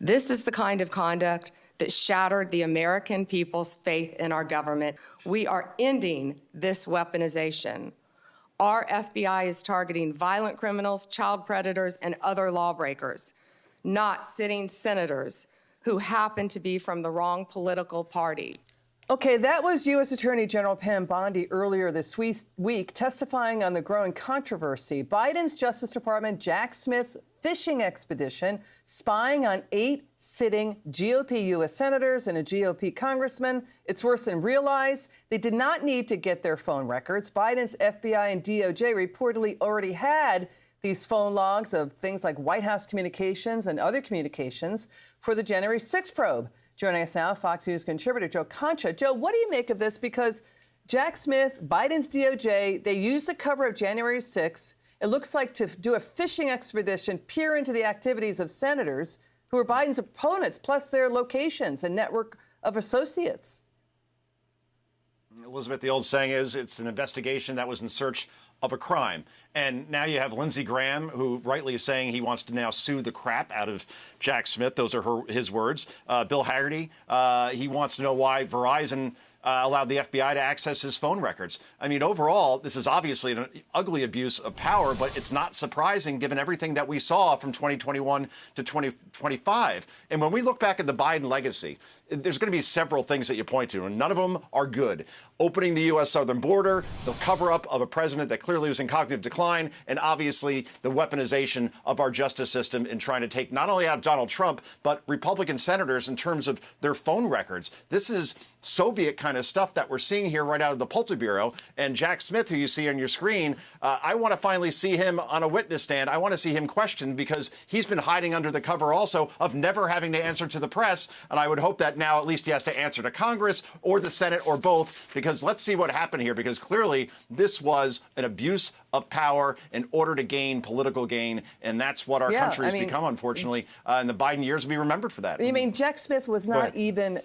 This is the kind of conduct that shattered the American people's faith in our government. We are ending this weaponization. Our FBI is targeting violent criminals, child predators, and other lawbreakers, not sitting senators who happen to be from the wrong political party. Okay, that was U.S. Attorney General Pam Bondi earlier this week testifying on the growing controversy. Biden's Justice Department, Jack Smith's fishing expedition, spying on 8 sitting GOP U.S. senators and a GOP congressman. It's worse than realize. They did not need to get their phone records. Biden's FBI and DOJ reportedly already had these phone logs of things like White House communications and other communications for the January 6 probe. Joining us now, Fox News contributor Joe Concha. Joe, what do you make of this? Because Jack Smith, Biden's DOJ, they used the cover of January 6. It looks like to do a fishing expedition, peer into the activities of senators who are Biden's opponents, plus their locations and network of associates. Elizabeth, the old saying is it's an investigation that was in search of a crime. And now you have Lindsey Graham, who rightly is saying he wants to now sue the crap out of Jack Smith. Those are his words. Bill Haggerty, he wants to know why Verizon allowed the FBI to access his phone records. I mean, overall, this is obviously an ugly abuse of power, but it's not surprising given everything that we saw from 2021 to 2025. And when we look back at the Biden legacy, there's going to be several things that you point to, and none of them are good. Opening the U.S. southern border, the cover-up of a president that clearly was in cognitive decline, and obviously the weaponization of our justice system in trying to take not only out Donald Trump, but Republican senators in terms of their phone records. This is Soviet kind of stuff that we're seeing here right out of the Politburo. And Jack Smith, who you see on your screen, I want to finally see him on a witness stand. I want to see him questioned because he's been hiding under the cover also of never having to answer to the press. And I would hope that now at least he has to answer to Congress or the Senate or both, because let's see what happened here, because clearly this was an abuse of power in order to gain political gain. And that's what our country has become, unfortunately. And the Biden years will be remembered for that. I mean, Jack Smith was not even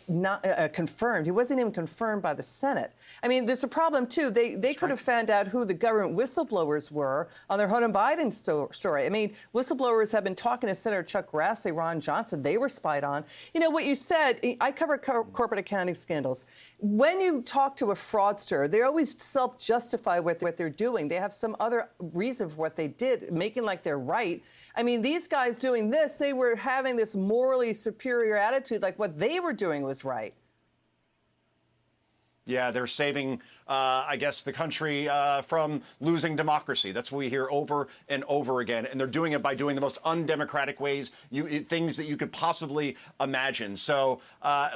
confirmed. He wasn't even confirmed by the Senate. I mean, there's a problem, too. They could have found out who the government whistleblowers were on their Hunter Biden story. I mean, whistleblowers have been talking to Senator Chuck Grassley, Ron Johnson. They were spied on. You know, what you said, I cover corporate accounting scandals. When you talk to a fraudster, they always self-justify what they're doing. They have some other reason for what they did, making like they're right. I mean, these guys doing this, they were having this morally superior attitude, like what they were doing was right. Yeah, they're saving, I guess, the country from losing democracy. That's what we hear over and over again. And they're doing it by doing the most undemocratic ways, things that you could possibly imagine. So,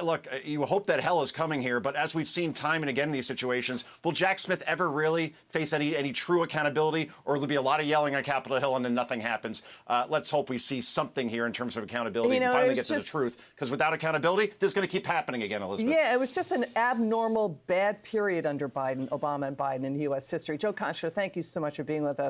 look, you hope that hell is coming here. But as we've seen time and again in these situations, will Jack Smith ever really face any true accountability? Or will there be a lot of yelling on Capitol Hill and then nothing happens? Let's hope we see something here in terms of accountability and finally get to the truth. Because without accountability, this is going to keep happening again, Elizabeth. Yeah, it was just an abnormal bad period under Biden, Obama and Biden in U.S. history. Joe Concha, thank you so much for being with us.